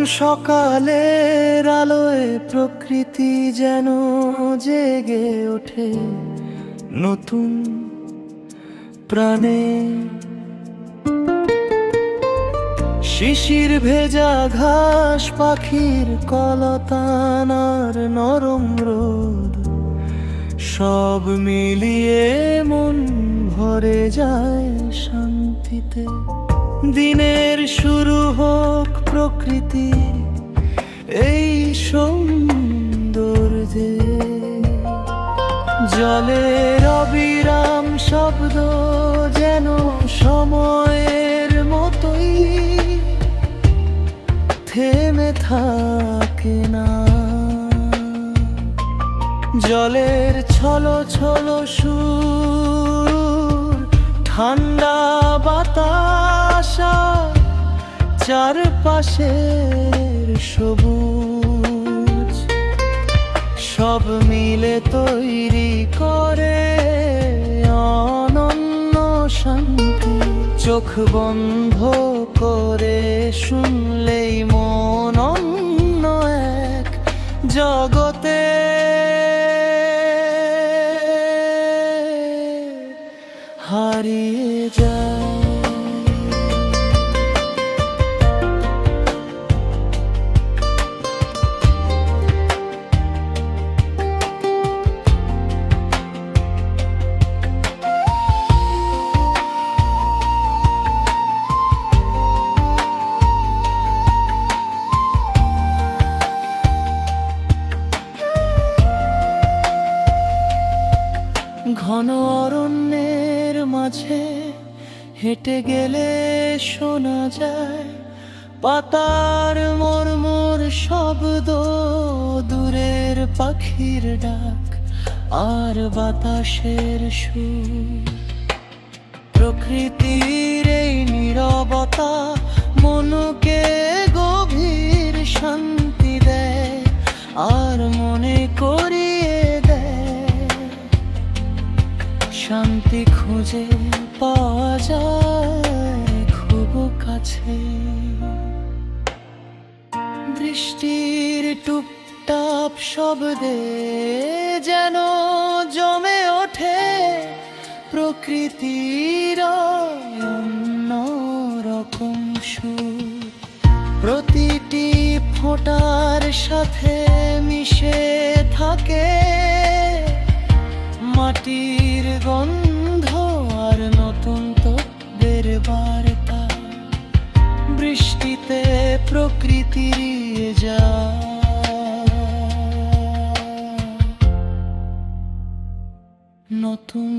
সকালের আলোয় প্রকৃতি যেন জেগে ওঠে নতুন প্রাণে। শিশির ভেজা ঘাস, পাখির কলতান আর নরম রোদ, সব মিলিয়ে মন ভরে যায় শান্তিতে। দিনের শুরু হোক প্রকৃতি এই সৌন্দর্যে, জলের অবিরাম শব্দ যেন সময়ের মতোই থেমে থাকে না। জলের ছলো ছলো সুর, ঠান্ডা বাতাস, চারপাশের সবুজ, সব মিলে তৈরি করে অনন্য শান্তি। চোখ বন্ধ করে শুনলেই মন অন্য এক জগতে হারিয়ে যায়। ঘন অরণ্যের মাঝে হেঁটে গেলে শোনা যায় পাতার মর্মর শব্দ, দূরের পাখির ডাক আর বাতাসের সুর। প্রকৃতির এই নীরবতা মনকে গভীর শান্তি দেয় আর মনে করিয়ে শান্তি খুঁজে পাওয়া যায় খুব কাছে। বৃষ্টির টুপটাপ শব্দে যেন জমে ওঠে প্রকৃতির অন্য রকম সুর। প্রতিটি ফোঁটার সাথে মিশে থাকে মাটির গন্ধ আর নতুন তোদের বার্তা। বৃষ্টিতে প্রকৃতির যা নতুন